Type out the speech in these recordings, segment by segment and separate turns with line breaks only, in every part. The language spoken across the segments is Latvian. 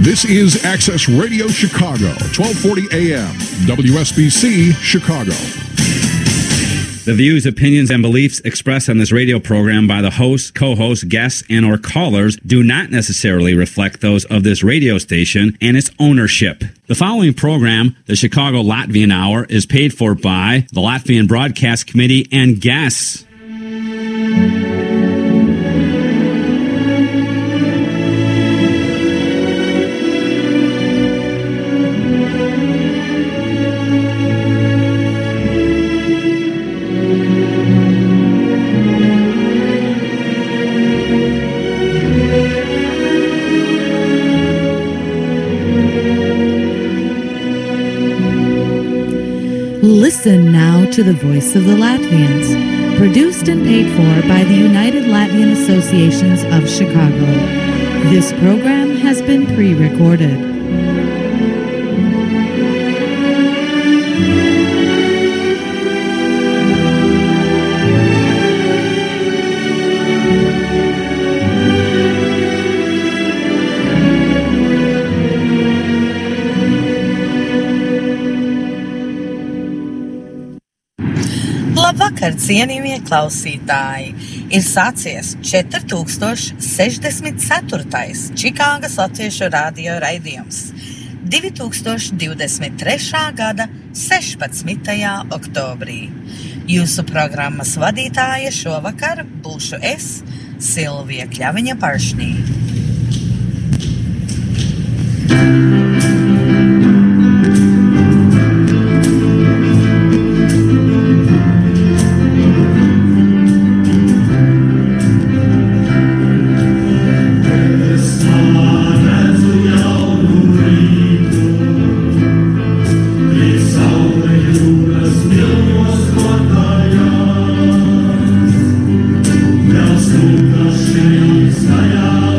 This is Access Radio Chicago, 1240 AM, WSBC Chicago.
The views, opinions, and beliefs expressed on this radio program by the hosts, co-hosts, guests, and or callers do not necessarily reflect those of this radio station and its ownership. The following program, the Chicago Latvian Hour, is paid for by the Latvian Broadcast Committee and guests.
Listen now to the Voice of the Latvians, produced and paid for by the United Latvian Associations of Chicago. This program has been pre-recorded.
Labvakar, cienījamie klausītāji! Ir sācies 4064. Čikāgas Latviešu radio raidījums 2023. gada 16. oktobrī. Jūsu programmas vadītāja šovakar būšu es, Silvija Kļaviņa-Paršnī.
Tajā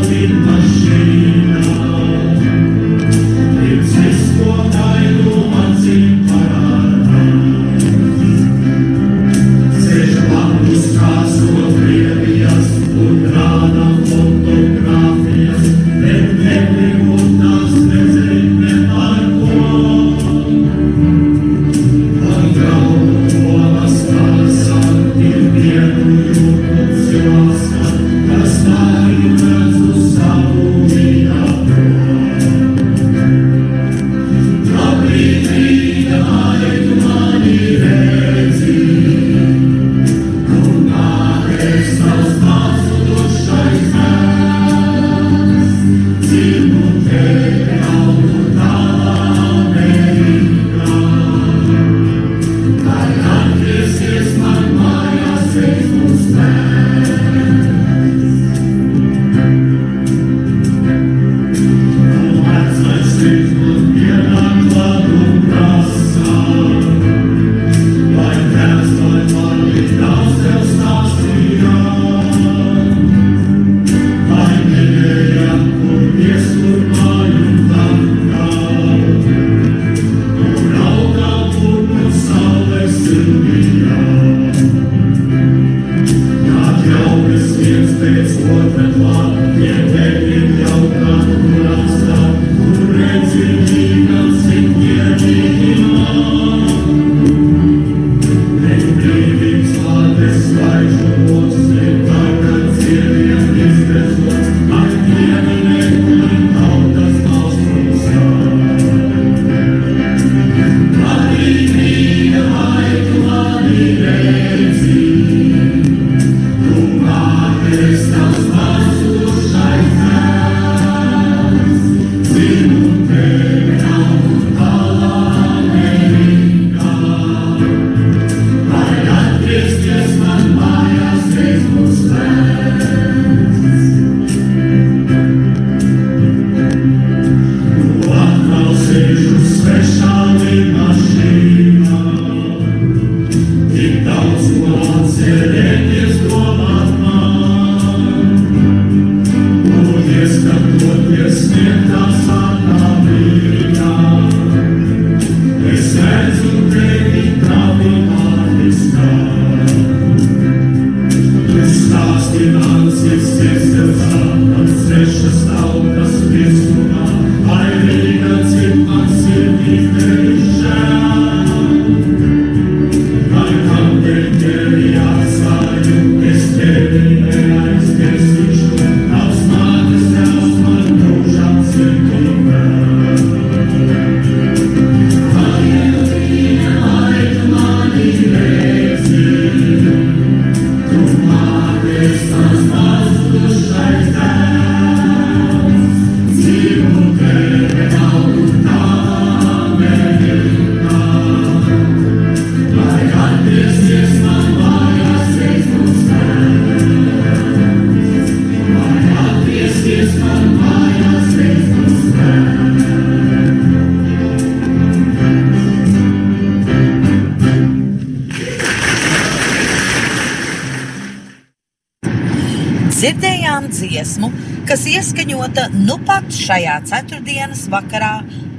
dziesmu, kas ieskaņota nu pat šajā ceturtdienas vakarā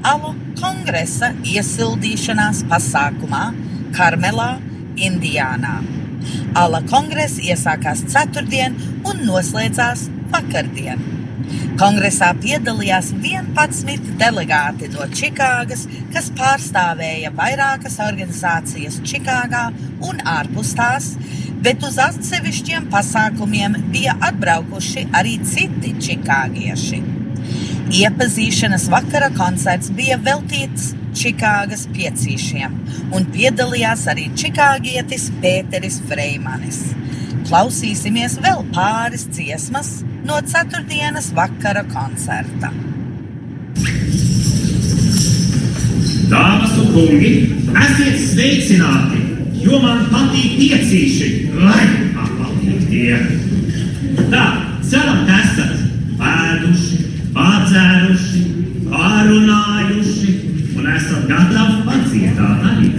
Alu kongresa iesildīšanās pasākumā Karmelā, Indiānā. Ala kongress iesākās ceturtdien un noslēdzās vakardien. Kongresā piedalījās 11 delegāti no Čikāgas, kas pārstāvēja vairākas organizācijas Čikāgā un ārpus tās, bet uz atsevišķiem pasākumiem bija atbraukuši arī citi čikāgieši. Iepazīšanas vakara koncerts bija veltīts Čikāgas piecīšiem, un piedalījās arī čikāgietis Pēteris Freimanis. Klausīsimies vēl pāris dziesmas no ceturtdienas vakara koncerta.
Dāmas un kungi, esiet sveicināti, jo man patīk piecīši, lai man patīk tie. Tā, ceram, ka esat ēduši, pārdzēruši, pārunājuši un esat gatavi padziedāt arī.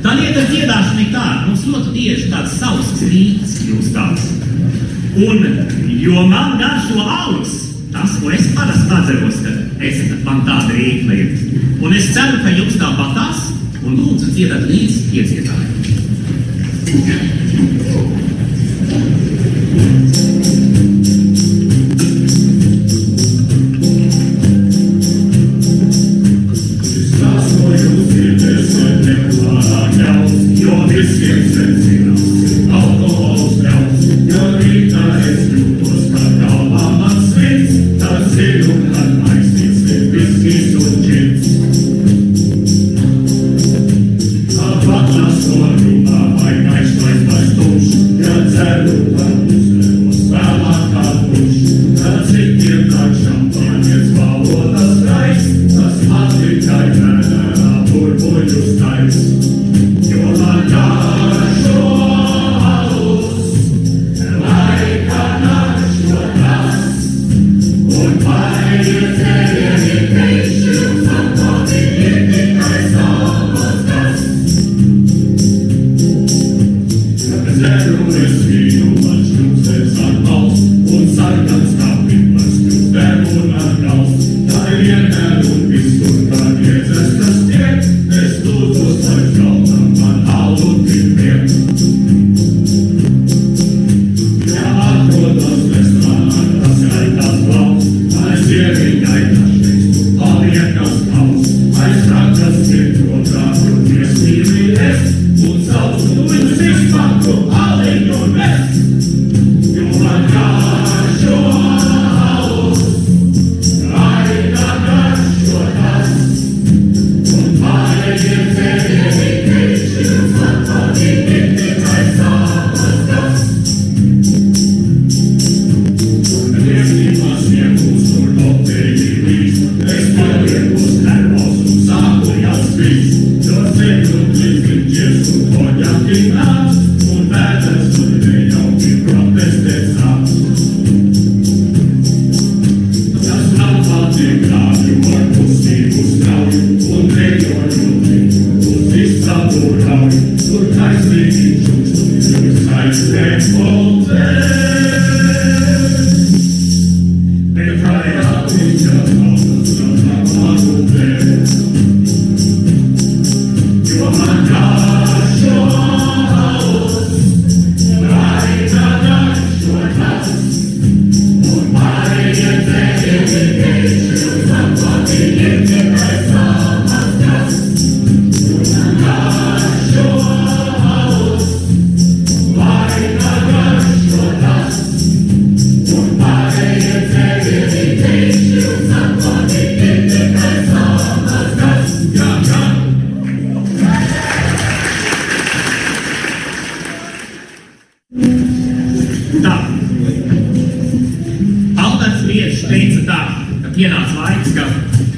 Tā lieta ar dziedāšanu ir tāda, mums ļoti tieši tāds savs rīts jūs tāds. Un, jo man garšo alus, tas, ko es parasti atceros, ka man tāda rīkla ir. Un es ceru, ka jums tāpatās, un lūdzu dziedat līdz iedzītāju.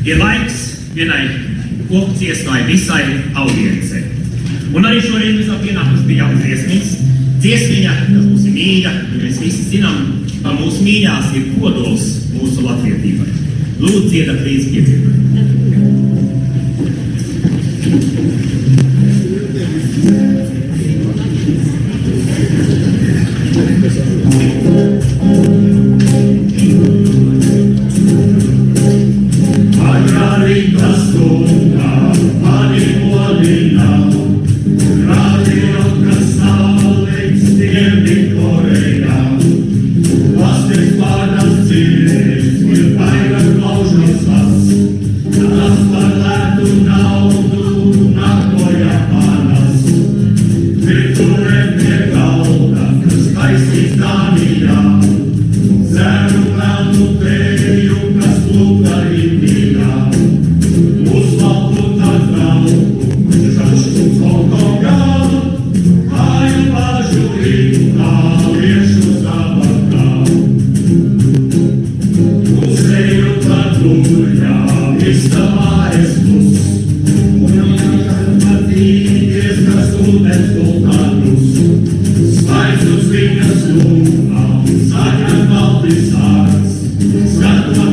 Ir laiks vienai kopdziesmai visai audiencei. Un arī šorīt mēs vēl pienākuši pie jaunas dziesmiņas. Dziesmiņa, kas mums ir mīļa, jo mēs visi zinām, ka mūsu mīļās ir kodols mūsu latvietībai. Lūdzu, dziedat līdz piedzīvai.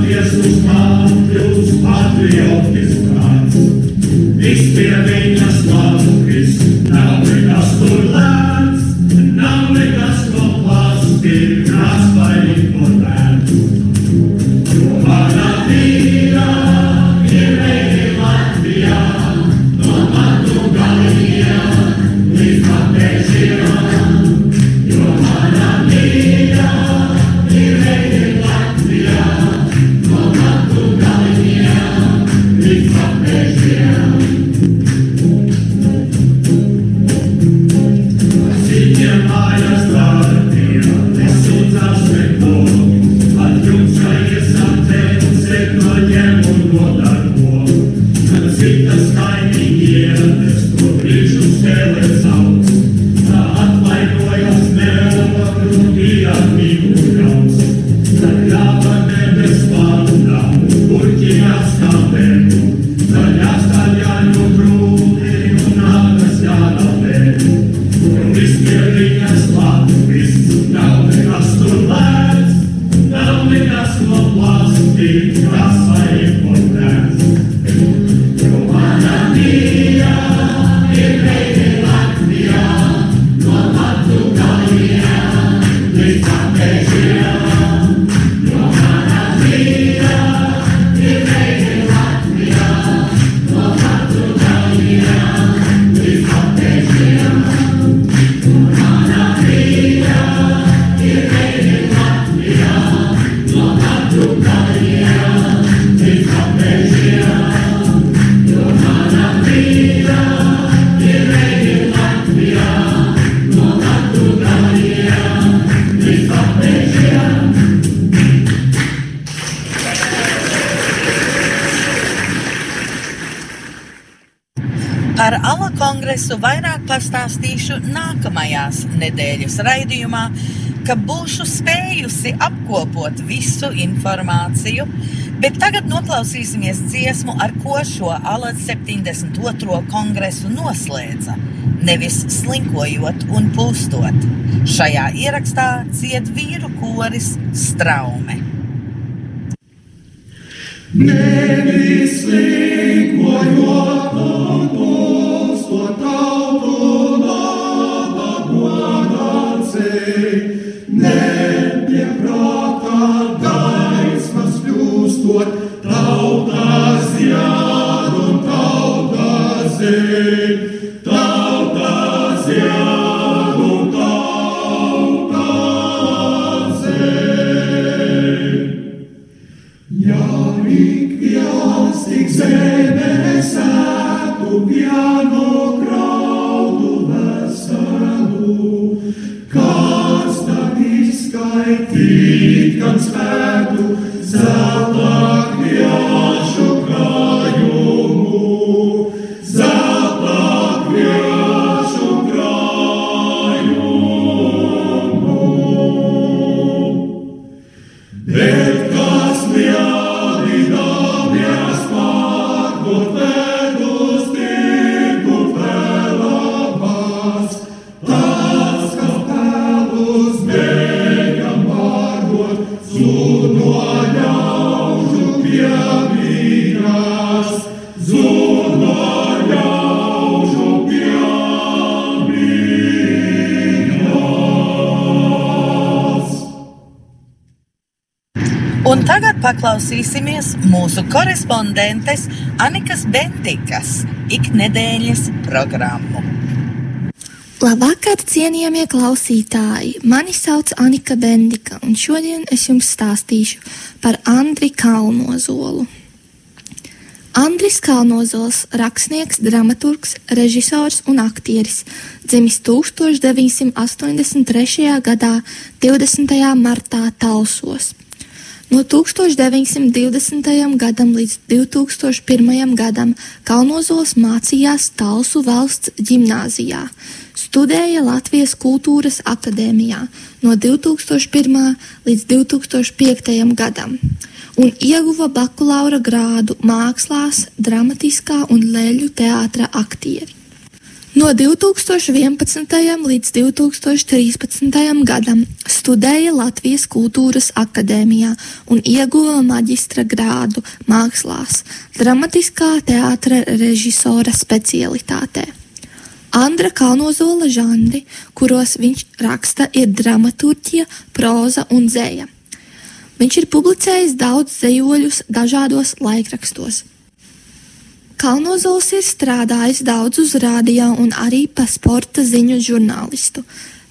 skaties uz man, kļūst patriotisks prāts. Viss pie viņas labis, nav nekas tur lēts, nav nekas no plasti, kāds vai importēts. Jo mana vīra ir veidi Latvijā, no matu galiem līdz patēžiem. Jo mana vīra ir veidi Latvijā, no matu galiem līdz patēžiem. Ziņiem mājas dārtiem, nesūdzās neko, atjūkšajies atveicēt no ņem un nodarbo. Citas kaimīgienes, to brīžu spēlē sauc, tā atvainojas nevaru diatmīgu jauns. Tad ļāva nebes vārdā, burķinās kāpēm, tad jāstaļāņu grūti un nākas jārapēm. Jo viss pie viņas labis, nav nekas tur lēts, nav nekas no plasti, kas vai importēts. Jo mana mīja ir veidi Latvijā, no matu galiem līdz patēžiem. Jo mana mīja ir veidi Latvijā, no matu galiem līdz patēžiem. Jo mana mīja ir veidi Latvijā, no matu galiem līdz patēžiem. Jo mana mīja ir veidi Latvijā, no matu galiem līdz patēžiem.
Par ALA kongresu vairāk pastāstīšu nākamajās nedēļas raidījumā, ka būšu spējusi apkopot visu informāciju, bet tagad noklausīsimies dziesmu, ar ko šo ALA 72. kongresu noslēdza, nevis slinkojot un pūstot. Šajā ierakstā dzied vīru koris Straume.
Nevis slinkojot un pūstot, tautu laba godācei, nepieprātā gaismas kļūstot, tautas jād un tautas zēj, tautas jād un tautas zēj. Ja ik viens tik zemē sētu vienu graudu veselu, kāds tad izskaitīt, gan spētu zelta kviašu krājumu, zelta kviašu krājumu. Bet kas lielīdāmies pārdot vedus tirgu vēlabās, tas, ka pelus bēgam pārdot, zūd no ļaužu piemīnās, zūd no ļaužu piemīnās.
Un tagad paklausīsimies mūsu korespondentes Anikas Bendikas iknedēļas programmu.
Labvakar, cienījamie klausītāji! Mani sauc Anika Bendika, un šodien es jums stāstīšu par Andri Kalnozolu. Andris Kalnozols, rakstnieks, dramaturgs, režisors un aktieris, dzimis 1983. gadā 20. martā Talsos. No 1920. gadam līdz 2001. gadam Kalnozols mācījās Talsu valsts ģimnāzijā, studēja Latvijas kultūras akadēmijā no 2001. līdz 2005. gadam un ieguva bakalaura grādu mākslās, dramatiskā un leļu teātra aktieri. No 2011. līdz 2013. gadam studēja Latvijas Kultūras akadēmijā un ieguva maģistra grādu mākslās, dramatiskā teātra režisora specialitātē. Andra Kalnozola žanri, kuros viņš raksta, ir dramaturģija, próza un dzeja. Viņš ir publicējis daudz dzejoļus dažādos laikrakstos. Kalnozols ir strādājis daudz uz radio un arī pa sporta ziņu žurnālistu.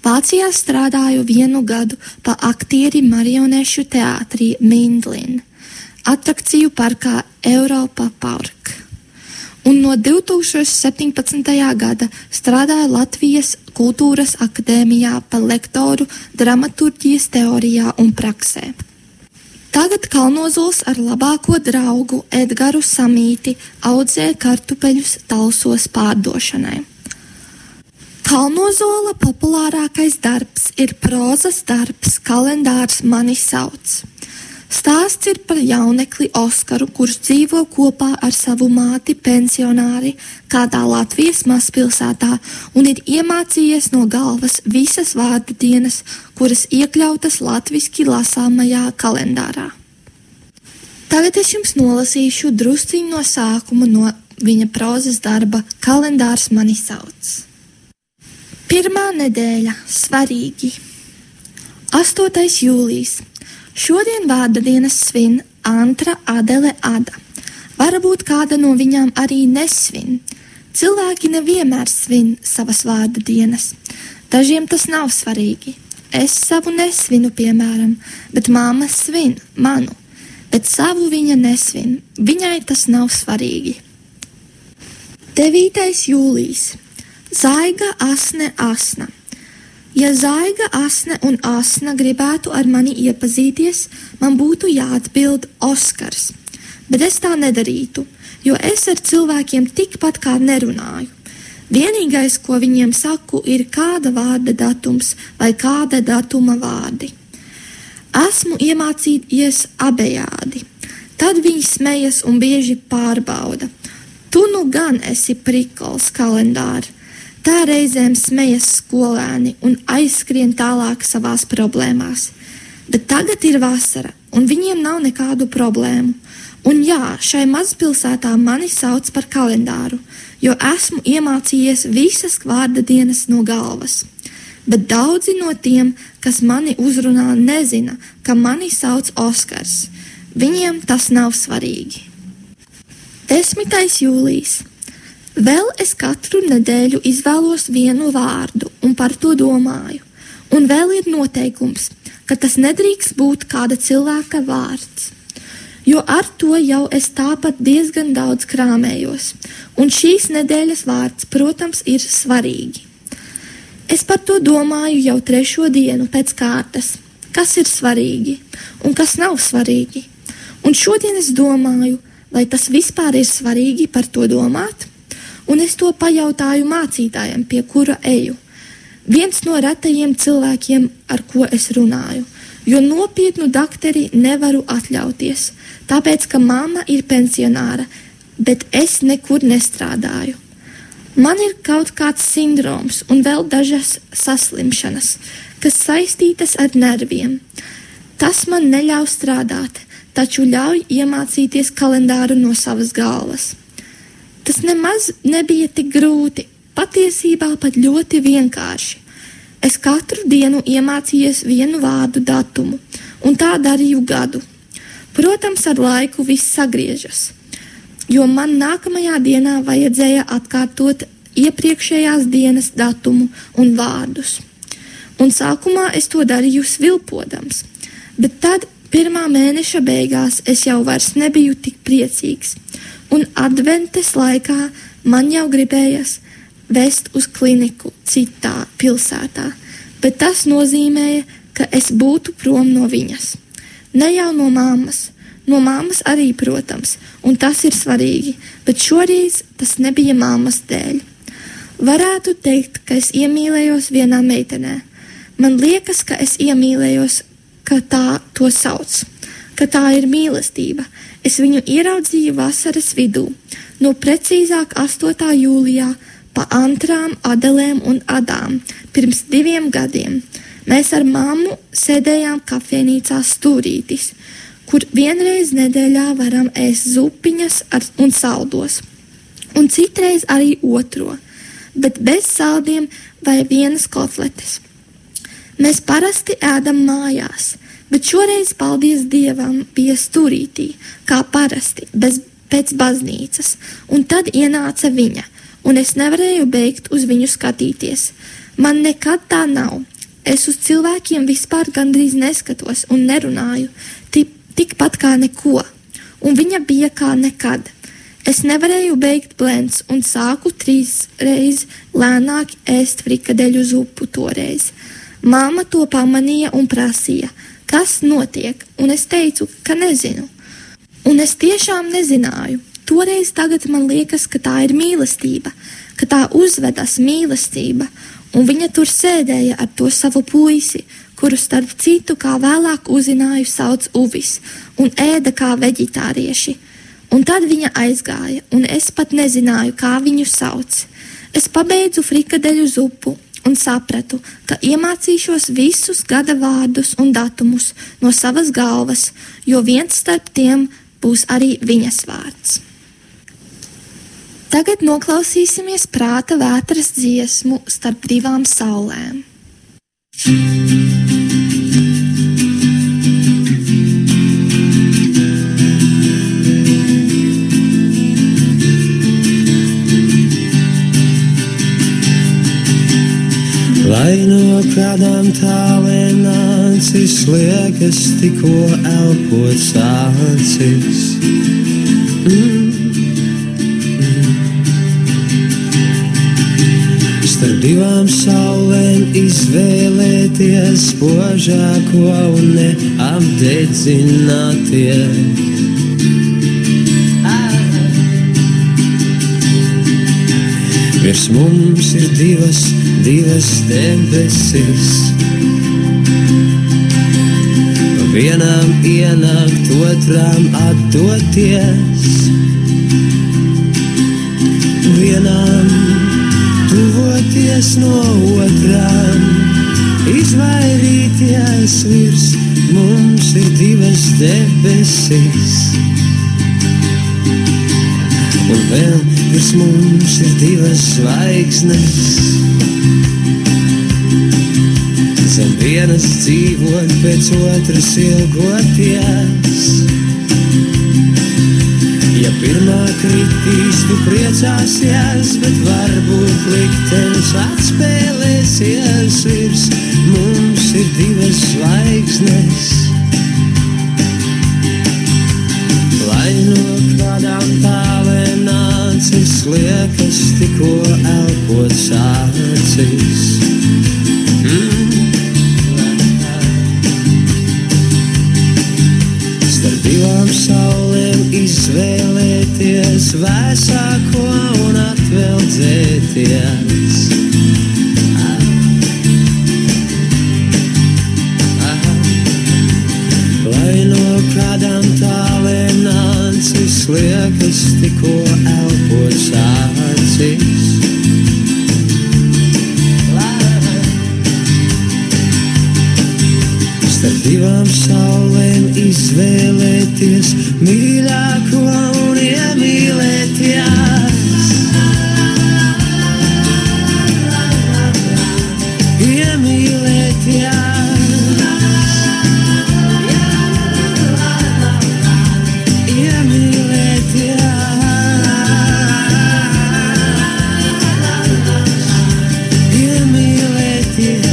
Vācijā strādāju 1 gadu pa aktieri marionešu teātrī Mindlin, atrakciju parkā Europa Park. Un no 2017. gada strādāju Latvijas Kultūras akadēmijā pa lektoru dramaturģijas teorijā un praksē. Tagad Kalnozols ar labāko draugu Edgaru Samīti audzē kartupeļus Talsos pārdošanai. Kalnozola populārākais darbs ir prózas darbs Kalendārs mani sauc. Stāsts ir par jaunekli Oskaru, kurš dzīvo kopā ar savu māti pensionāri kādā Latvijas mazpilsētā un ir iemācījies no galvas visas vārdu dienas, kuras iekļautas latviski lasāmajā kalendārā. Tagad es jums nolasīšu drusciņu no sākuma no viņa prózas darba Kalendārs mani sauc. 1. nedēļa – svarīgi. 8. jūlijas. Šodien vārda dienas svin Antra Adele Ada. Varbūt kāda no viņām arī nesvin. Cilvēki nevienmēr svin savas vārda dienas. Dažiem tas nav svarīgi. Es savu nesvinu, piemēram, bet māma svin manu. Bet savu viņa nesvin. Viņai tas nav svarīgi. 9. jūlijas. Zaiga, asne, asna. Ja Zaiga, Asne un Asna gribētu ar mani iepazīties, man būtu jāatbild Oskars. Bet es tā nedarītu, jo es ar cilvēkiem tikpat kā nerunāju. Vienīgais, ko viņiem saku, ir kāda vārda datums vai kāda datuma vārdi. Esmu iemācījies abejādi. Tad viņi smejas un bieži pārbauda. Tu nu gan esi prikols, kalendāri. Tā reizēm smejas skolēni un aizskrien tālāk savās problēmās. Bet tagad ir vasara, un viņiem nav nekādu problēmu. Un jā, šai mazpilsētā mani sauc par kalendāru, jo esmu iemācījies visas vārda dienas no galvas. Bet daudzi no tiem, kas mani uzrunā, nezina, ka mani sauc Oskars. Viņiem tas nav svarīgi. 10. jūlijas. Vēl es katru nedēļu izvēlos vienu vārdu un par to domāju. Un vēl ir noteikums, ka tas nedrīkst būt kāda cilvēka vārds. Jo ar to jau es tāpat diezgan daudz krāmējos. Un šīs nedēļas vārds, protams, ir svarīgi. Es par to domāju jau 3. dienu pēc kārtas. Kas ir svarīgi un kas nav svarīgi? Un šodien es domāju, vai tas vispār ir svarīgi par to domāt? Un es to pajautāju mācītājam, pie kura eju. Viens no retajiem cilvēkiem, ar ko es runāju, jo nopietnu dakteri nevaru atļauties, tāpēc, ka mamma ir pensionāra, bet es nekur nestrādāju. Man ir kaut kāds sindroms un vēl dažas saslimšanas, kas saistītas ar nerviem. Tas man neļauj strādāt, taču ļauj iemācīties kalendāru no savas galvas. Tas nemaz nebija tik grūti, patiesībā pat ļoti vienkārši. Es katru dienu iemācījos vienu vārdu datumu, un tā darīju gadu. Protams, ar laiku viss sagriežas, jo man nākamajā dienā vajadzēja atkārtot iepriekšējās dienas datumu un vārdus. Un sākumā es to darīju svilpodams, bet tad 1. mēneša beigās es jau vairs nebiju tik priecīgs. Un adventes laikā man jau gribējas vest uz kliniku citā pilsētā, bet tas nozīmēja, ka es būtu prom no viņas. Ne jau no mammas arī, protams, un tas ir svarīgi, bet šoreiz tas nebija mammas dēļ. Varētu teikt, ka es iemīlējos vienā meitenē. Man liekas, ka es iemīlējos, ka tā to sauc, ka tā ir mīlestība. Es viņu ieraudzīju vasaras vidū, no precīzāk 8. jūlijā pa Antrām, Adelēm un Adām pirms 2 gadiem. Mēs ar mammu sēdējām kafejnīcā Stūrītis, kur vienreiz nedēļā varam ēst zupiņas un saldos, un citreiz arī otro, bet bez saldiem vai vienas kotletes. Mēs parasti ēdam mājās, bet šoreiz, paldies Dievam, bija Stūrītī, kā parasti, pēc baznīcas, un tad ienāca viņa, un es nevarēju beigt uz viņu skatīties. Man nekad tā nav. Es uz cilvēkiem vispār gandrīz neskatos un nerunāju, tikpat kā neko, un viņa bija kā nekad. Es nevarēju beigt blends un sāku 3 reizes lēnāk ēst frikadeļu zupu toreiz. Māma to pamanīja un prasīja, kas notiek, un es teicu, ka nezinu. Un es tiešām nezināju. Toreiz tagad man liekas, ka tā ir mīlestība, ka tā uzvedas mīlestība, un viņa tur sēdēja ar to savu puisi, kuru starp citu, kā vēlāk uzzināju, sauc Uvis, un ēda kā veģetārieši. Un tad viņa aizgāja, un es pat nezināju, kā viņu sauc. Es pabeidzu frikadeļu zupu un sapratu, ka iemācīšos visus gada vārdus un datumus no savas galvas, jo viens starp tiem būs arī viņas vārds. Tagad noklausīsimies prāta vētras dziesmu starp 2 saulēm.
Lai no kādām tālēm nācis, liekas tikko elpot sācis. Starp 2 saulēm izvēlēties spožāko un neapdedzināties. Virs mums ir divas debesis, pa vienām ienākt, otrām atdoties, vienām tuvoties no otrām, izvairīties. Virs mums ir 2 debesis, un vēl virs mums ir 2 zvaigznes. Zem vienas dzīvot, pēc otras ilgoties. Ja pirmā kritīs, tu priecāsies, bet varbūt liktenis atspēlēsies. Virs mums ir 2 zvaigznes. Lai no kādām tālēm nācis, liekas tikko elpot sācis. Starp 2 saulēm izvēlēties vēsāko un atveldzēties. Lai no kādām tālēm nācis, liekas tikko elpot sācis. Starp 2 saulēm izvēlēties mīļāko un iemīlēties. Iemīlēties. Yeah.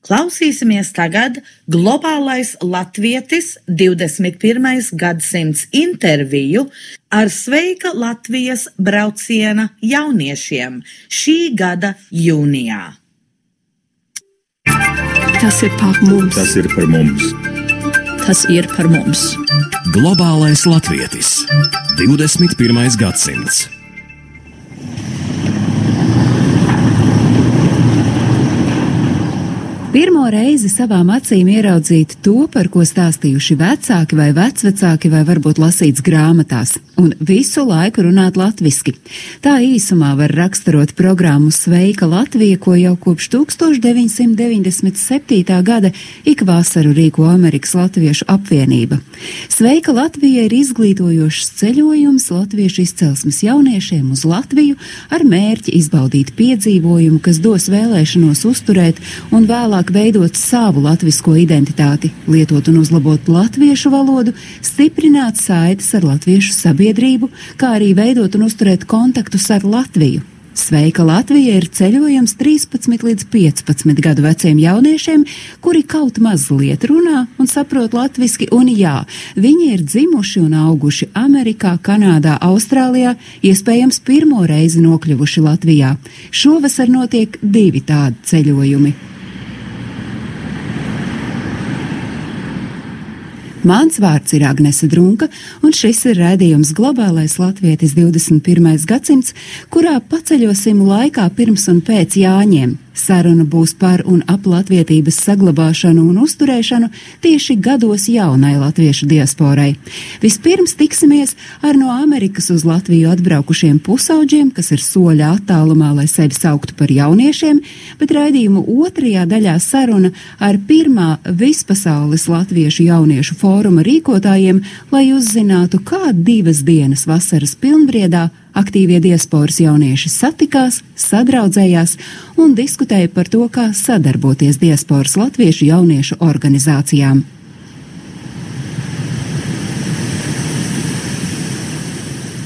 Klausīsimies tagad Globālais latvietis 21. gadsimts interviju ar Sveika Latvijas brauciena jauniešiem šī gada jūnijā.
Tas ir par mums.
Tas ir par mums.
Tas ir par mums.
Globālais latvietis 21. gadsimts.
Pirmo reizi savām acīm ieraudzīt to, par ko stāstījuši vecāki vai vecvecāki vai varbūt lasīts grāmatās, un visu laiku runāt latviski. Tā īsumā var raksturot programmu Sveika Latvija, ko jau kopš 1997. gada ik vasaru rīko Amerikas Latviešu apvienība. Sveika Latvija ir izglītojošs ceļojums latviešu izcelsmes jauniešiem uz Latviju ar mērķi izbaudīt piedzīvojumu, kas dos vēlēšanos uzturēt un vēlāk veidot savu latvisko identitāti, lietot un uzlabot latviešu valodu, stiprināt saites ar latviešu sabiedrību, kā arī veidot un uzturēt kontaktus ar Latviju. Sveika Latvija ir ceļojums 13 līdz 15 gadu veciem jauniešiem, kuri kaut mazliet runā un saprot latviski, un jā, viņi ir dzimuši un auguši Amerikā, Kanādā, Austrālijā, iespējams pirmo reizi nokļuvuši Latvijā. Šovasar notiek 2 tādi ceļojumi. Mans vārds ir Agnese Drunka, un šis ir raidījums Globālais latvietis 21. gadsimts, kurā paceļosim laikā pirms un pēc Jāņiem. Saruna būs par un ap latvietības saglabāšanu un uzturēšanu tieši gados jaunai latviešu diasporai. Vispirms tiksimies ar no Amerikas uz Latviju atbraukušiem pusauģiem, kas ir soļa attālumā, lai sevi sauktu par jauniešiem, bet raidījumu otrajā daļā saruna ar pirmā vispasaules latviešu jauniešu fóruma rīkotājiem, lai uzzinātu, kā 2 dienas vasaras pilnbriedā aktīvie diasporas jaunieši satikās, sadraudzējās un diskutēja par to, kā sadarboties diasporas latviešu jauniešu organizācijām.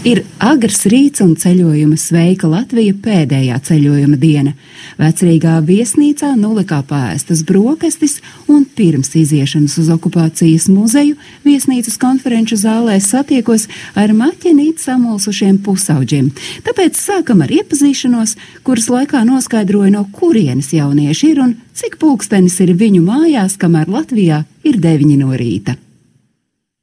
Ir agrs rīts un ceļojuma Sveika Latvija pēdējā ceļojuma diena. Vecrīgā viesnīcā nulikā paēstas brokastis un pirms iziešanas uz okupācijas muzeju viesnīcas konferenču zālē satiekos ar maķenīt samulsušiem pusauģiem. Tāpēc sākam ar iepazīšanos, kuras laikā noskaidroja, no kurienes jaunieši ir un cik pulkstenis ir viņu mājās, kamēr Latvijā ir 9 no rīta.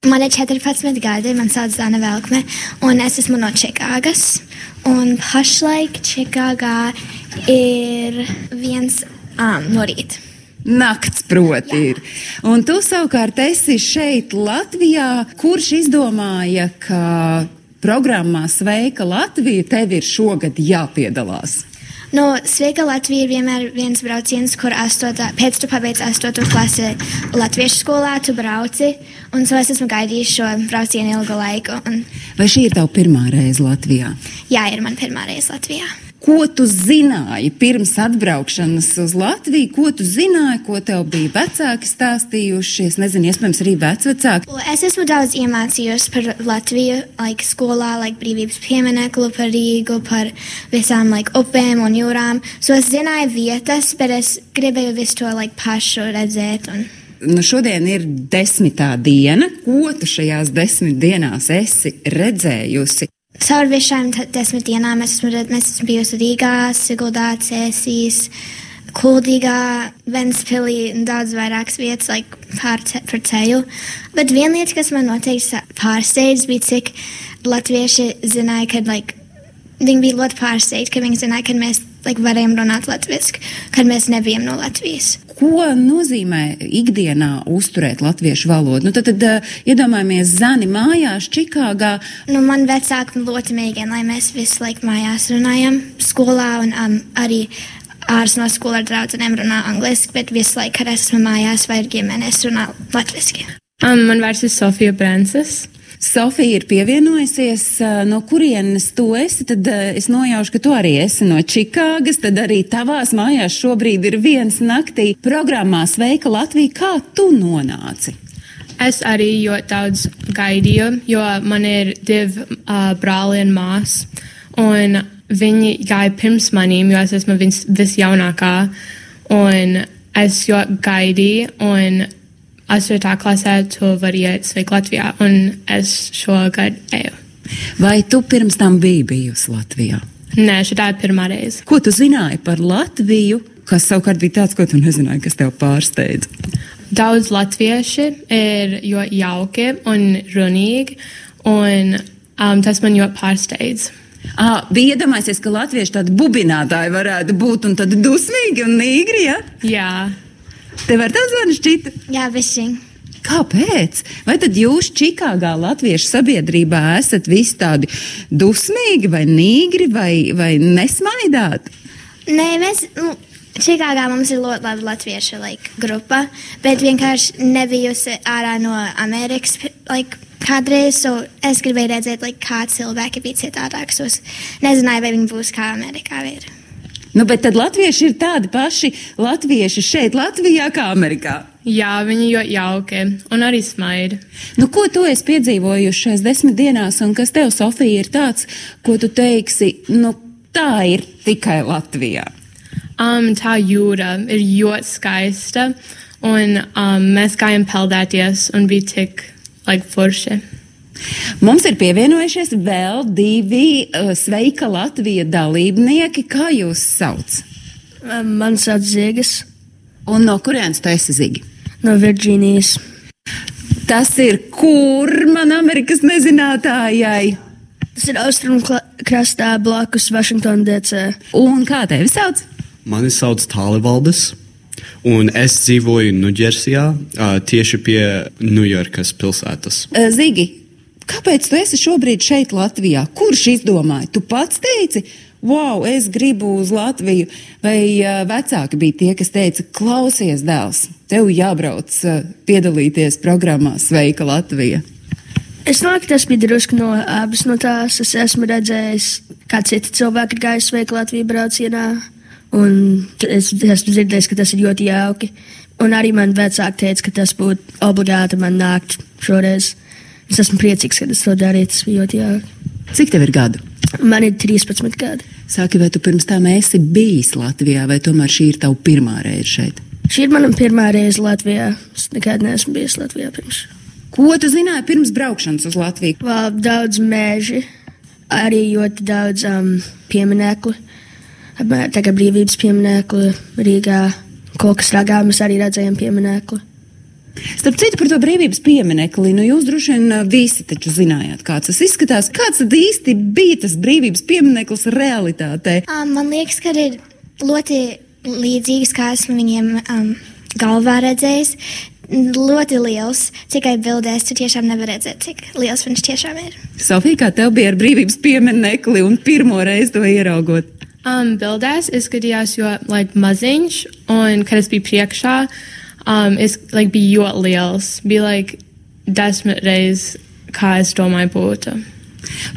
Man ir 14 gadi, man sauc Zana Velkme, un es esmu no Čikāgas. Un pašlaik Čikāgā ir 1 no rīta.
Nakts proti ir. Un tu savukārt esi šeit Latvijā, kurš izdomāja, ka programmā Sveika Latvija tev ir šogad jāpiedalās?
No Sveika Latvija ir vienmēr viens brauciens, kur pēc tu pabeidz 8. klasi latviešu skolā, tu brauci, un so es esmu gaidījis šo braucienu ilgu laiku.
Vai šī ir tava pirmā reize Latvijā?
Jā, ir man pirmā reize Latvijā.
Ko tu zināji pirms atbraukšanas uz Latviju? Ko tu zināji, ko tev bija vecāki stāstījuši? Es nezinu, iespējams arī vecvecāki.
Es esmu daudz iemācījos par Latviju, skolā, brīvības piemineklu, par Rīgu, par visām upēm un jūrām. So es zināju vietas, bet es gribēju visu to pašu redzēt.
Šodien ir 10. diena. Ko tu šajās 10 dienās esi redzējusi?
Caur visām 10 dienām es esmu bijusi Rīgā, Siguldā, Cēsīs, Kuldīgā, Ventspilī un daudz vairākas vietas par ceļu. Bet viena lieta, kas man noteikti pārsteidz, bija, cik latvieši zināja, ka viņi bija ļoti pārsteigti, ka viņi zināja, ka mēs varējām runāt latviski, kad mēs nebijām no Latvijas.
Ko nozīmē ikdienā uzturēt latviešu valodu? Tad iedomājamies Zani mājās Čikāgā.
Man vecāki ļoti mēģina, lai mēs visu laiku mājās runājam skolā un arī ārst no skola ar draudzenēm runā angliski, bet visu laiku, kad esmu mājās vai ar ģimenes runā latviski.
Man vārds ir Sofija Brances.
Sofija ir pievienojusies, no kurienes tu esi, tad es nojaušu, ka tu arī esi no Čikāgas, tad arī tavās mājās šobrīd ir 1 naktī programmā Sveika Latvija. Kā tu nonāci?
Es arī ļoti daudz gaidīju, jo man ir 2 brāli un māsas, un viņi gāja pirms manīm, jo es esmu visjaunākā, un es ļoti gaidīju, un 8. klasē to var iet Sveika Latvijā, un es šogad eju.
Vai tu pirms tam bijusi Latvijā?
Nē, šitā ir pirmā reize.
Ko tu zināji par Latviju, kas savukārt bija tāds, ko tu nezināji, kas tev pārsteidz?
Daudz latvieši ir ļoti jauki un runīgi, un tas man ļoti pārsteidz.
Bija iedomājies, ka latvieši tādi bubinātāji varētu būt un tad dusmīgi un nīgri, ja?
Jā.
Tev ar tā zvani šķita?
Jā, visi.
Kāpēc? Vai tad jūs Čikāgā latviešu sabiedrībā esat visi tādi dusmīgi vai nīgri vai nesmaidāt?
Nē, mēs... Čikāgā mums ir ļoti laba latviešu grupa, bet vienkārši nebijusi ārā no Amerikas kādreiz, so es gribēju redzēt, kā cilvēki bija citādāks. Es nezināju, vai viņi būs kā Amerikā ir.
Nu, bet tad latvieši ir tādi paši latvieši šeit Latvijā kā Amerikā?
Jā, viņi ļoti jauki un arī smaida.
Nu, ko tu esi piedzīvojuši šajās 10 dienās un kas tev, Sofija, ir tāds, ko tu teiksi, nu, tā ir tikai Latvijā?
Tā jūra ir ļoti skaista, un mēs gājām peldēties un bija tik forši.
Mums ir pievienojušies vēl 2 Sveika Latvija dalībnieki. Kā jūs sauc?
Man sauc Zigas.
Un no kurienes tu esi, Zigi?
No Virģīnijas.
Tas ir kur man Amerikas nezinātājai?
Tas ir austrumu krastā blakus Vašingtona DC.
Un kā tevi sauc?
Mani sauc Tālivaldis, un es dzīvoju Ņūdžersijā, tieši pie Ņujorkas pilsētas.
Zigi, kāpēc tu esi šobrīd šeit Latvijā? Kurš izdomāja? Tu pats teici, wow, es gribu uz Latviju, vai vecāki bija tie, kas teica, klausies, dēls, tev jābrauc piedalīties programmā Sveika Latvija?
Es domāju, ka tas bija drusku no abas no tās. Es esmu redzējis, kā citi cilvēki ir gājuši Sveika Latvija braucienā. Un es esmu dzirdējis, ka tas ir ļoti jauki. Un arī man vecāki teica, ka tas būtu obligāti man nākt šoreiz. Es esmu priecīgs, ka es to darīju. Tas bija ļoti jauki.
Cik tev ir gadu?
Man ir 13 gadi.
Saki, vai tu pirms tam esi bijis Latvijā, vai tomēr šī ir tava pirmā reize šeit?
Šī ir mana pirmā reize Latvijā. Es nekad neesmu bijis Latvijā pirms.
Ko tu zināji pirms braukšanas uz Latviju?
Daudz meži, arī ļoti daudz pieminekli. Tagad brīvības pieminekli Rīgā, Kokas ragā mēs arī redzējām pieminekli.
Starp citu par to brīvības pieminekli, nu jūs droši vien visi taču zinājāt, kāds tas izskatās. Kāds tad īsti bija tas brīvības piemineklis realitātē?
Man liekas, ka ir ļoti līdzīgs, kā esmu viņiem galvā redzējis. Ļoti liels, tikai bildēs tu tiešām nevar redzēt, cik liels viņš tiešām ir.
Sofija, kā tev bija ar brīvības pieminekli un pirmo reizi to ieraugot?
Bildēs izskatījās ļoti maziņš, un, kad es biju priekšā, es biju ļoti liels. Bija 10 reizes, kā es domāju būtu.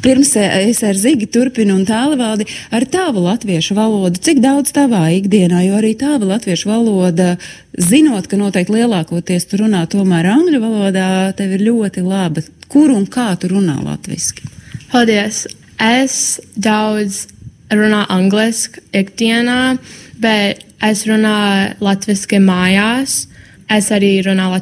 Pirms es ar Zigi turpinu un Tālivaldi ar tavu latviešu valodu. Cik daudz tavā ikdienā, jo arī tava latviešu valoda, zinot, ka noteikti lielākoties tu runā tomēr angļu valodā, tev ir ļoti laba. Kur un kā tu runā latviski?
Paldies! Es daudz runā angliski ikdienā, bet es runāju latviski mājās. Es arī runāju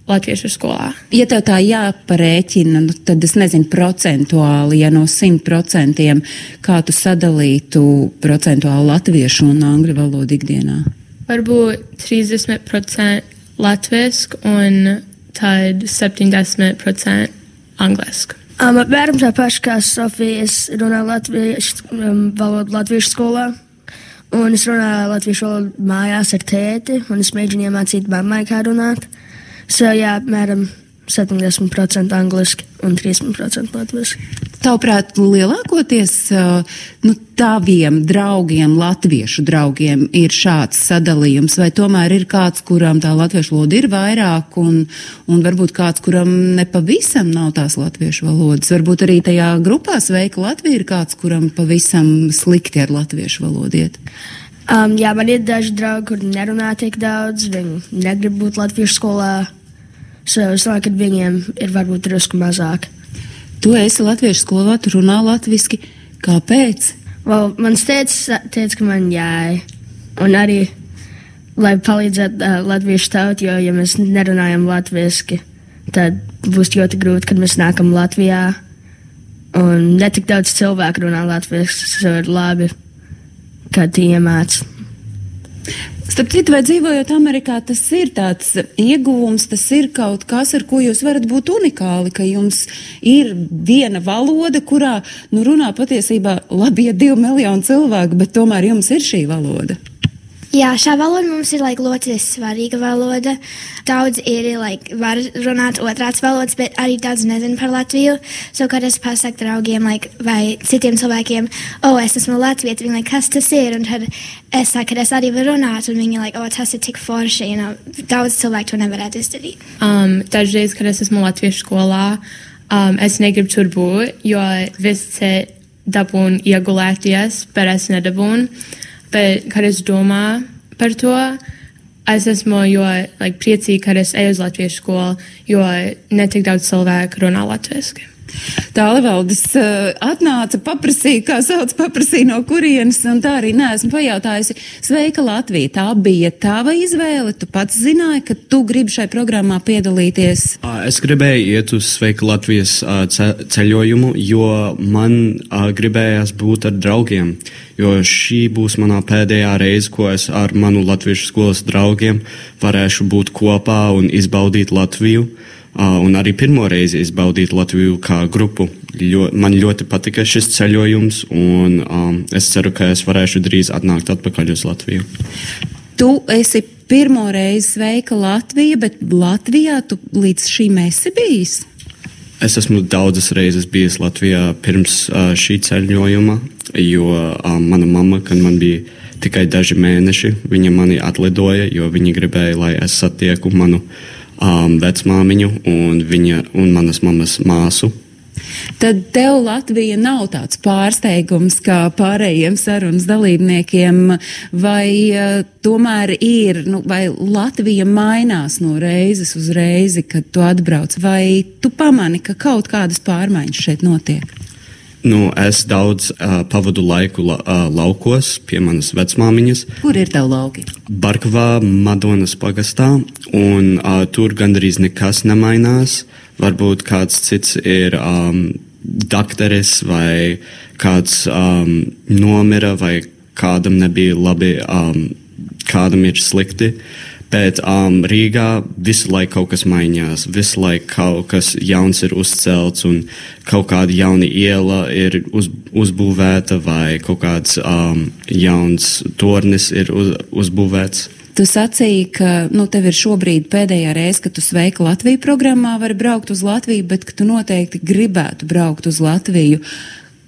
latviešu skolā.
Ja tev tā jāparēķina, tad es nezinu procentuāli, ja no 100%, kā tu sadalītu procentuāli latviešu un angļu valodu ikdienā?
Varbūt 30% latviski un tad 70% angliski.
Apmēram tā paša kā Sofija, es runāju valodu latviešu skolā, un es runāju latviešu valodu mājās ar tēti, un es mēģinu iemācīt mammai, kā runāt. Jā, apmēram 70% angliski un 30% latviski.
Tavuprāt, lielākoties taviem draugiem, latviešu draugiem ir šāds sadalījums, vai tomēr ir kāds, kuram tā latviešu valoda ir vairāk, un varbūt kāds, kuram nepavisam nav tās latviešu valodas? Varbūt arī tajā grupā Sveika Latvija ir kāds, kuram pavisam slikti ar latviešu valodu iet?
Jā, man ir daži draugi, kur nerunā tik daudz, viņi negrib būt latviešu skolā. Es domāju, ka viņiem ir varbūt drusku mazāk.
Tu esi latviešu skolā, tu runā latviski. Kāpēc?
Mans teica, ka man jāj. Un arī lai palīdzētu latviešu tautu, jo, ja mēs nerunājam latviski, tad būs ļoti grūti, kad mēs nākam Latvijā. Un ne tik daudz cilvēku runā latviski, tas ir labi, kad tie iemāc.
Starp citu, vai dzīvojot Amerikā, tas ir tāds ieguvums, tas ir kaut kas, ar ko jūs varat būt unikāli, ka jums ir viena valoda, kurā, runā patiesībā labi, 2 miljoni cilvēku, bet tomēr jums ir šī valoda.
Jā, šā valoda mums ir ļoti svarīga valoda. Daudz ir var runāt otrāds valodas, bet arī daudz nezinu par Latviju. Kad es pasaku draugiem vai citiem cilvēkiem, es esmu latvieti, viņi kas tas ir? Un tad es saku, ka es arī varu runāt, un viņi tas ir tik forši. Daudz cilvēku to nevarētu izdarīt.
Dažreiz, kad es esmu latviešu skolā, es negribu tur būt, jo visi dabūn iegulēties, bet es nedabūnu. Bet, kad es domāju par to, es esmu priecīga, kad es eju uz latviešu skolu, jo ne tik daudz cilvēku runā latviski.
Tālvaldis atnāca, paprasīja no kurienes, un tā arī neesmu pajautājusi. Sveika, Latvija! Tā bija tava izvēle? Tu pats zināji, ka tu gribi šai programmā piedalīties?
Es gribēju iet uz Sveika Latvijas ceļojumu, jo man gribējās būt ar draugiem, jo šī būs manā pēdējā reize, ko es ar manu latviešu skolas draugiem varēšu būt kopā un izbaudīt Latviju. Un arī pirmo reizi izbaudīt Latviju kā grupu. Man ļoti patika šis ceļojums, un es ceru, ka es varēšu drīz atnākt atpakaļ uz Latviju.
Tu esi pirmo reizi Sveika Latvija, bet Latvijā tu līdz šim esi bijis?
Es esmu daudzas reizes bijis Latvijā pirms šī ceļojuma, jo mana mamma, kad man bija tikai daži mēneši, viņa mani atlidoja, jo viņa gribēja, lai es satieku manu vecmāmiņu un manas mammas māsu.
Tad tev Latvija nav tāds pārsteigums kā pārējiem sarunas dalībniekiem, vai tomēr ir, vai Latvija mainās no reizes uz reizi, kad tu atbrauc, vai tu pamani, ka kaut kādas pārmaiņas šeit notiek?
Es daudz pavadu laiku laukos pie manas vecmāmiņas.
Kur ir tev lauki?
Barkavā, Madonas pagastā, un tur gandrīz nekas nemainās. Varbūt kāds cits ir dakteris vai kāds nomira vai kādam nebija labi, kādam ir slikti. Bet Rīgā visu laiku kaut kas mainījās, visu laiku kaut kas jauns ir uzcelts un kaut kāda jauna iela ir uzbūvēta vai kaut kāds jauns tornis ir uzbūvēts.
Tu sacīji, ka tev ir šobrīd pēdējā reize, ka tu Sveika Latviju programmā vari braukt uz Latviju, bet ka tu noteikti gribētu braukt uz Latviju.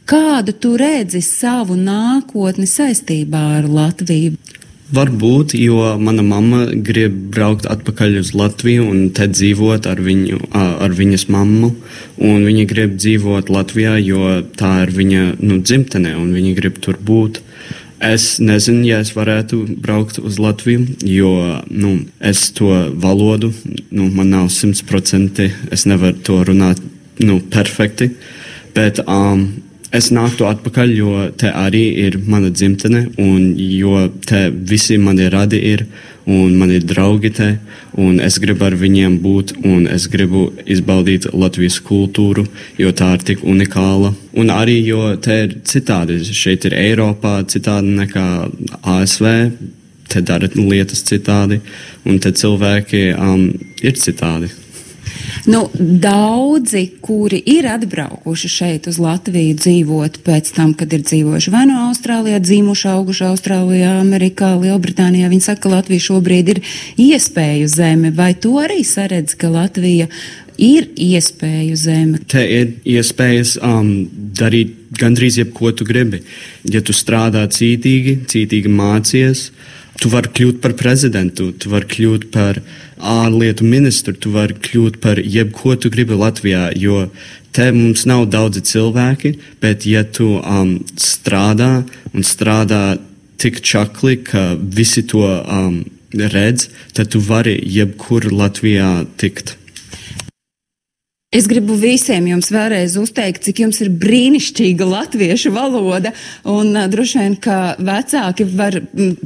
Kādu tu redzi savu nākotni saistībā ar Latviju?
Varbūt, jo mana mamma grib braukt atpakaļ uz Latviju un te dzīvot ar viņas mammu, un viņa grib dzīvot Latvijā, jo tā ir viņa dzimtene, un viņa grib tur būt. Es nezinu, ja es varētu braukt uz Latviju, jo es to valodu, man nav 100%, es nevaru to runāt perfekti, bet es nāktu atpakaļ, jo te arī ir mana dzimtene, un jo te visi mani radi ir, un mani draugi te, un es gribu ar viņiem būt, un es gribu izbaudīt Latvijas kultūru, jo tā ir tik unikāla. Un arī, jo te ir citādi, šeit ir Eiropā citādi nekā ASV, te dara lietas citādi, un te cilvēki ir citādi.
Daudzi, kuri ir atbraukuši šeit uz Latviju dzīvot pēc tam, kad ir dzīvojuši vai no Austrālijā, dzīvojuši, auguši Austrālijā, Amerikā, Lielbritānijā, viņi saka, ka Latvija šobrīd ir iespēju zeme. Vai tu arī saredzi, ka Latvija ir iespēju zeme?
Te ir iespējas darīt gandrīz jebko tu gribi. Ja tu strādā cītīgi mācies, tu vari kļūt par prezidentu, tu vari kļūt par ārlietu ministru, tu vari kļūt par jebko tu gribi Latvijā, jo te mums nav daudzi cilvēki, bet ja tu strādā tik čakli, ka visi to redz, tad tu vari jebkur Latvijā tikt.
Es gribu visiem jums vēlreiz uzteikt, cik jums ir brīnišķīga latviešu valoda, un droši vien, ka vecāki var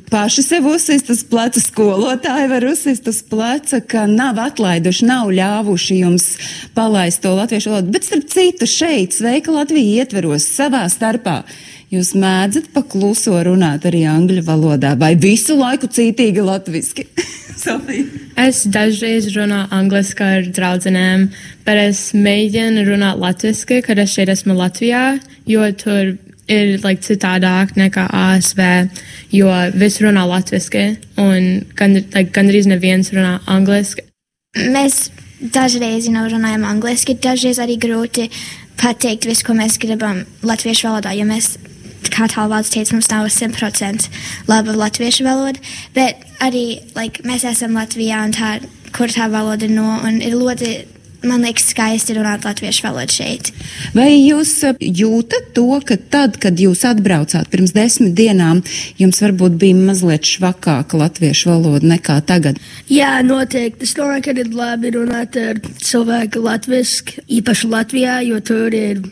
paši sev uzsist uz pleca, skolotāji var uzsist uz pleca, ka nav atlaiduši, nav ļāvuši jums palaist to latviešu valodu. Bet starp citu šeit, Sveika Latvija ietveros savā starpā. Jūs mēdzat pakluso runāt arī angļu valodā, vai visu laiku cītīgi latviski? Sofija?
Es dažreiz runāju angliski ar draudzenēm, bet es mēģinu runāt latviski, kad es šeit esmu Latvijā, jo tur ir citādāk nekā ASV, jo visi runā latviski, un gandrīz neviens runā angliski.
Mēs dažreiz runājam angliski, dažreiz arī grūti pateikt visu, ko mēs gribam latviešu valodā, jo mēs, kā tālvārds teica, mums nav 100% laba latviešu valoda, bet arī mēs esam Latvijā un kur tā valoda un ir ļoti, man liekas, skaisti runāt latviešu valodu šeit.
Vai jūs jūtat to, ka tad, kad jūs atbraucāt pirms 10 dienām, jums varbūt bija mazliet švakāka latviešu valoda nekā tagad?
Jā, noteikti. Es domāju, ka ir labi runāt ar cilvēku latviski, īpaši Latvijā, jo tur ir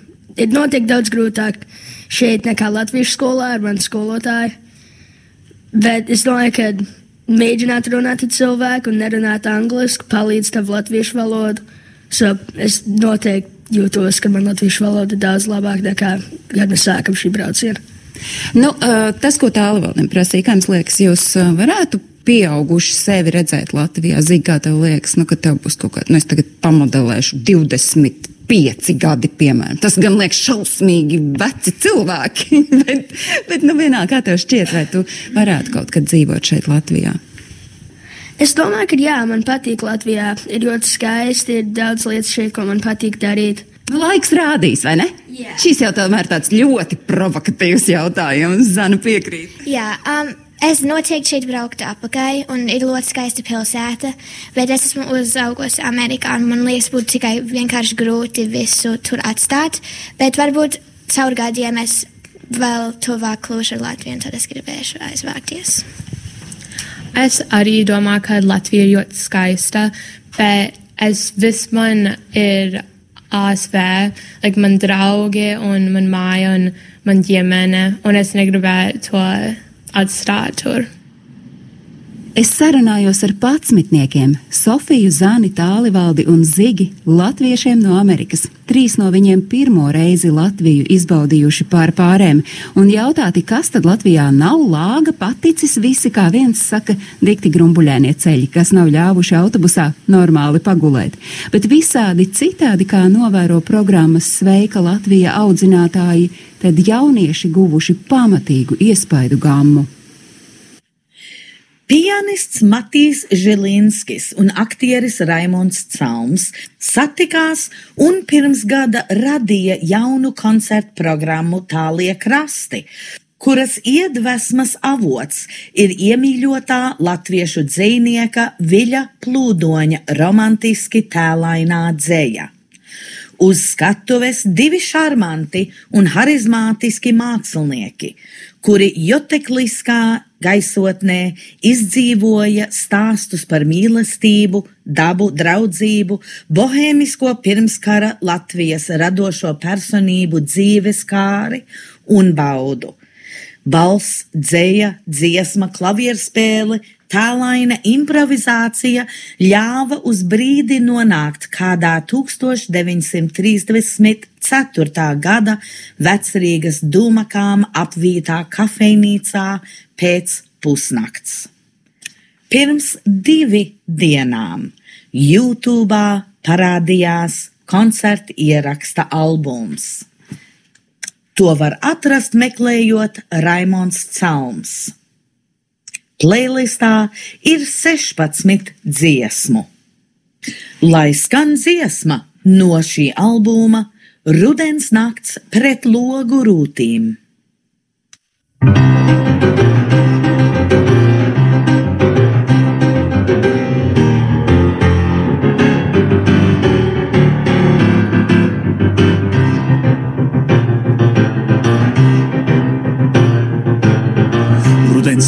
noteikti daudz grūtāk šeit nekā latviešu skolā ar mani skolotāju. Bet es domāju, ka mēģināt runāt ar cilvēku un nerunāt angliski palīdz tavu latviešu valodu. So es noteikti jūtos, ka man latviešu valoda ir daudz labāk nekā, kad mēs sākam šī brauciena.
Tas, ko Tāli vēl neprasīja, kā jums liekas, jūs varētu pieauguši sevi redzēt Latvijā? Zīgi, kā tev liekas, ka tev būs kaut kāda, es tagad pamodelēšu 25 gadi, piemēram. Tas gan liekas šausmīgi veci cilvēki, bet vienā, kā tev šķiet, vai tu varētu kaut kad dzīvot šeit Latvijā?
Es domāju, ka jā, man patīk Latvijā. Ir ļoti skaisti, ir daudz lietas šeit, ko man patīk darīt.
Laiks rādīs, vai ne?
Jā.
Šis jau tomēr tāds ļoti provokatīvs jautājums, Zana piekrīt.
Jā, es noteikti šeit brauktu atpakaļ, un ir ļoti skaista pilsēta, bet es esmu uzaugusi Amerikā, un man liekas, būtu tikai vienkārši grūti visu tur atstāt, bet varbūt caur gadiem es vēl tuvāk kļūšu ar Latviju, un tad es gribēšu aizvākties.
Es arī domāju, ka Latvija ir ļoti skaista, bet man ir ASV, man draugi un man māja un man ģimene, un es negribētu to atstāt tur.
Es sarunājos ar 11 Sofiju, Zani, Tālivaldi un Zigi, latviešiem no Amerikas. 3 no viņiem pirmo reizi Latviju izbaudījuši pārēm, un jautāti, kas tad Latvijā nav lāga paticis, visi kā viens saka, dikti grumbuļēnie ceļi, kas nav ļāvuši autobusā normāli pagulēt. Bet visādi citādi, kā novēro programmas Sveika Latvija audzinātāji, tad jaunieši guvuši pamatīgu iespaidu gammu.
Pianists Matīs Žilinskis un aktieris Raimonds Caums satikās un pirms gada radīja jaunu koncertu programmu Tālie krasti, kuras iedvesmas avots ir iemīļotā latviešu dzejnieka Viļa Plūdoņa romantiski tēlainā dzeja. Uz skatuves 2 šarmanti un harizmātiski mākslinieki, kuri jotekliskā gaisotnē izdzīvoja stāstus par mīlestību, dabu, draudzību, bohēmisko pirmskara Latvijas radošo personību dzīves kāri un baudu. Balss, dzeja, dziesma, klavierspēle, tēlaina improvizācija ļāva uz brīdi nonākt kādā 1934. Gada Vecrīgas dūmakām apvītā kafejnīcā pēc pusnakts. Pirms 2 dienām YouTube'ā parādījās koncerta ieraksta albums. To var atrast meklējot Raimonds Caums. Playlistā ir 16 dziesmu. Lai skan dziesma no šī albuma Rudens nakts pret logu rūtīm.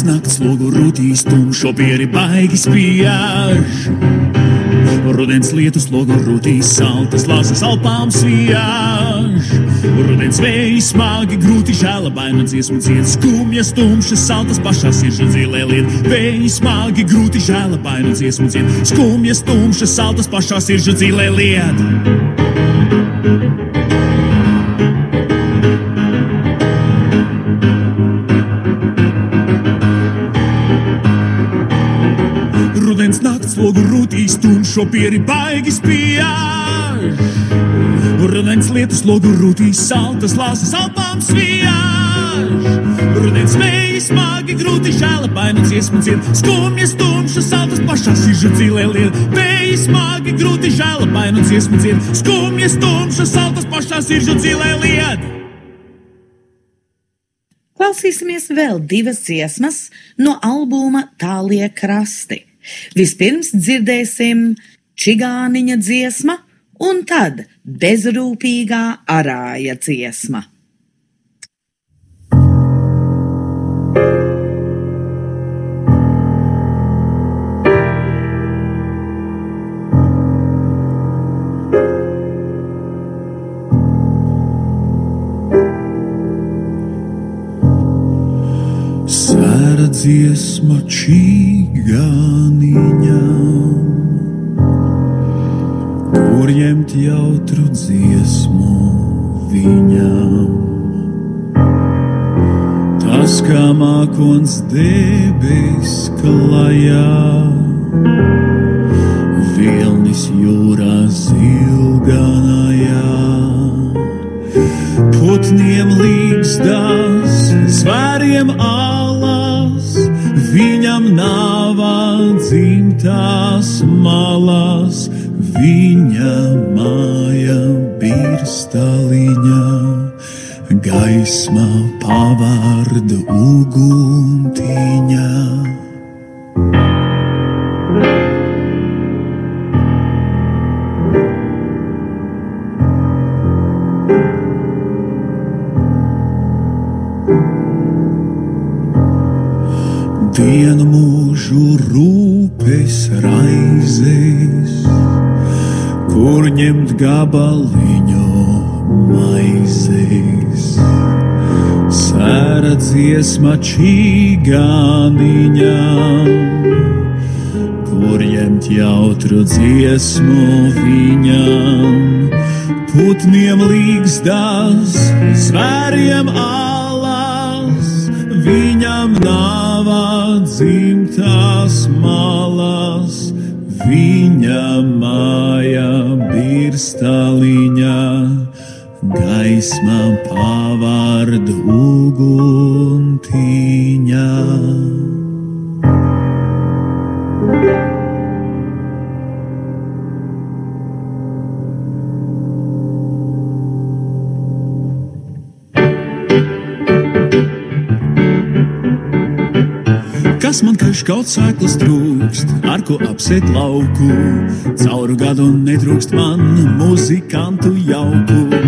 Nakts logu rūtīs tumšo pieri baigi spiež.
Rudens lietus logu rūtīs, saltas lāsas alpām sviež. Rudens vēji smagi, grūti žēlabainu dziesmu dzied, skumjas tumšas, saltas pašā sirža dzīlē liet. Vēji smagi, grūti žēlabainu dziesmu dzied, skumjas tumšas, saltas pašā sirža dzīlē liet. Rudens nakts logu rūtīs, tumšo pieri baigi spiež. Rudens lietus logu rūtīs, saltas lāsas alpām sviež. Rudens vēji smagi, grūti žēlabainu dziesmu dzied, skumjas tumšas, saltas pašā sirža dzīlē liet. Vēji smagi, grūti žēlabainu dziesmu dzied, skumjas tumšas, saltas pašā sirža dzīlē liet.
Klausīsimies vēl divas dziesmas no albuma Tālie krasti. Vispirms dzirdēsim čigāniņa dziesma un tad bezrūpīgā arāja dziesma.
Svēra dziesma čigāniņam, kur ņemt jautru dziesmu viņam. Tas, kā mākons debes klajā, vilnis jūrā zilganajā. Putniem līgstās, zvēriem alās, viņam nāvā dzimtās malās. Viņa māja birstaliņā, gaisma pavārda uguntiņā. Dienu mūžu rūpes raizes, kur ņemt gabaliņu maizes. Sēra dziesma čigāniņam, kur ņemt jautru dziesmu viņam. Putniem līgstās, zvēriem alās, viņam nāvā dzimtās malās. Viņa māja birstaliņā, gaisma pavārda uguntiņā. Kas man kaiš kaut sēklas trūkst, ar ko apsēt lauku? Cauru gadu netrūkst man muzikantu jauku.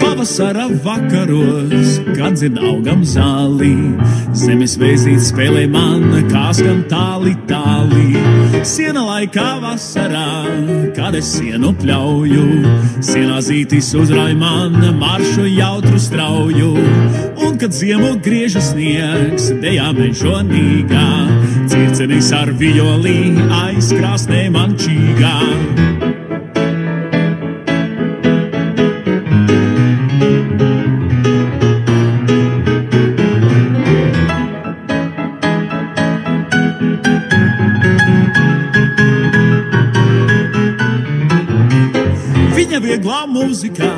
Pavasara vakaros, kad dzird augam zālī, zemes vēzīt spēlē man, kā skan tāli tāli. Siena laikā vasarā, kad es sienu pļauju, sienā zītis uzrāj man maršu jautru strauju. Un kad ziemu griežas sniegs, dejā mežonīgā, circenis ar violī aizkrāsnē mančīgā. Viņa vieglā mūzikā,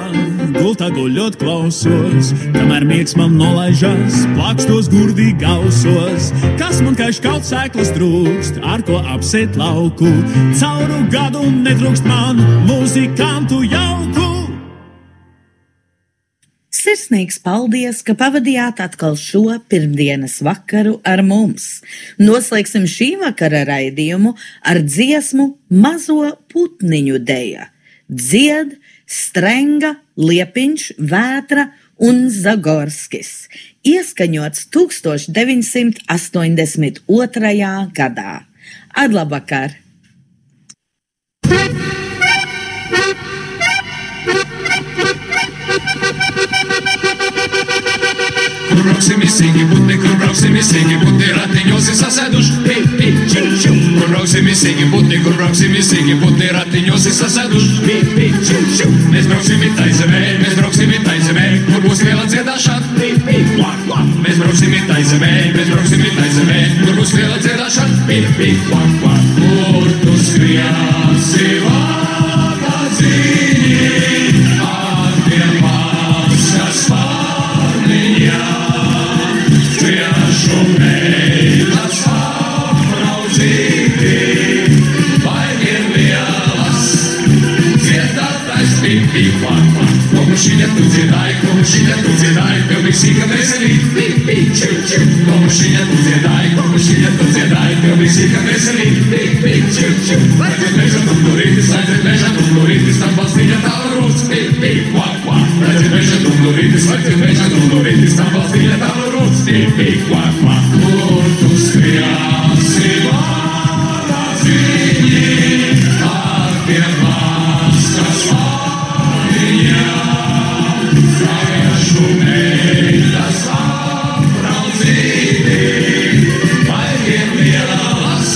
gultā guļot klausos, kamēr miegs man nolaižas, plakstos gurdī gausos. Kas man kaiš kaut sēklas trūkst, ar ko apsēt lauku? Cauru gadu netrūkst man muzikantu jauku.
Sirsnīgs paldies, ka pavadījāt atkal šo pirmdienas vakaru ar mums. Noslēgsim šī vakara raidījumu ar dziesmu Mazo putniņu deja. Dzied Strenga, Liepiņš, Vētra un Zagorskis, ieskaņots 1982. gadā. Adlabakar!
Kur brauksim izsīgi, būti ratiņos ir sasēduši. Pip, pip, čim, čim. Kur brauksim izsīgi, būti ratiņos ir sasēduši. Pip, pip, čim, čim. Mēs brauksim į tai zemē, kur būs liela dziedāšana. Pip, pip, vak, vak. Mēs brauksim į tai zemē, kur būs liela dziedāšana. Pip, pip, vak, vak. Kur tu skriesi vāgadziņi, ar tiem maskas pārniņā. Tiešu meitas aprauzīti, baigiem lielas, dziedātais pipi, vārpa. Komušiņa tu dziedāji, pilnīgi sīka veselīt, pipi, čiu, čiu. Komušiņa tu dziedāji, pilnīgi sīka veselīt, pipi, čiu, čiu. Redzēt meža dumlurītis, tam balstīņa tāla rūs, pipi, vārpa. Redzēt meža dumlurītis, tam balstīņa tāla rūs, pipi, vārpa. Kur tu skriesi vāgadziņi, ar tiem maskas pārniņā. Tiešu meitas aprauzīti, baigiem lielas,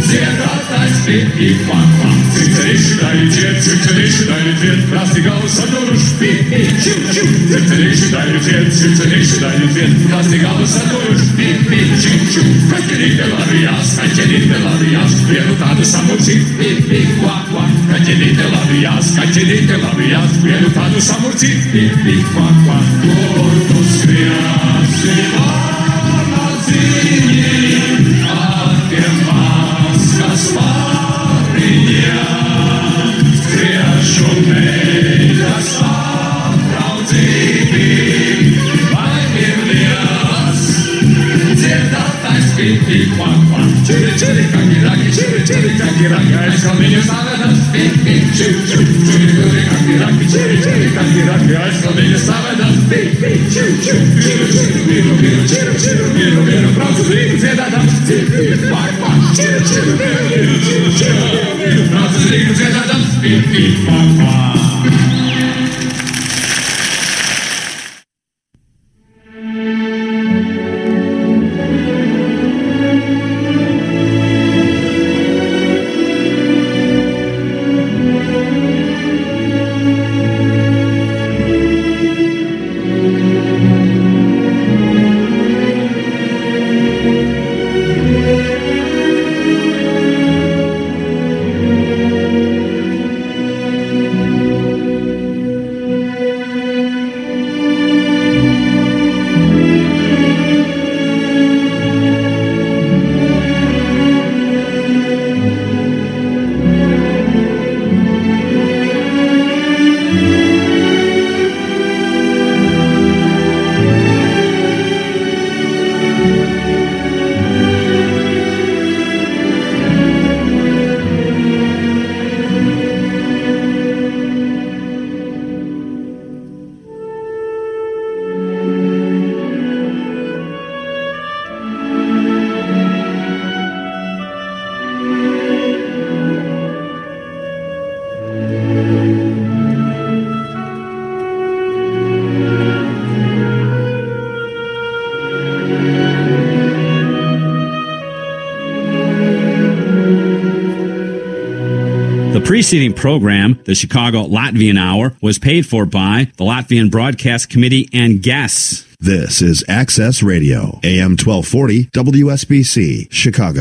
dziedātais pipi, vārpa. Circerīši daļi dzied, prasti galvas saduruši, pipi, čiu, čiu. Circerīši daļi dzied, prasti galvas saduruši, pipi, čiu, čiu. Kaķenīte lavījās, vienu tādu samurcīt, pipi, kvak, kvak. Kaķenīte lavījās, vienu tādu samurcīt, pipi, kvak, kvak. Kur tu skriesi vāgadziņi, ar tiem maskas pārniņā. Tiešu meitas aprauzīti, baigiem lielas, dziedātais pipi, kvak, kvak. Čiri, čiri, kakiraki, aizkalniņu savedas, pipi, čiu, čiu. Čiri, kakiraki, aizkalniņu savedas, pipi, čiu, čiu. Vienu, braucu Rīgu dziedādams, pipi, kvak, kvak. Čiri, braucu Rīgu dziedādams, pipi, kvak, kvak.
The preceding program, the Chicago Latvian Hour, was paid for by the Latvian Broadcast Committee and guests.
This is Access Radio, AM 1240, WSBC, Chicago.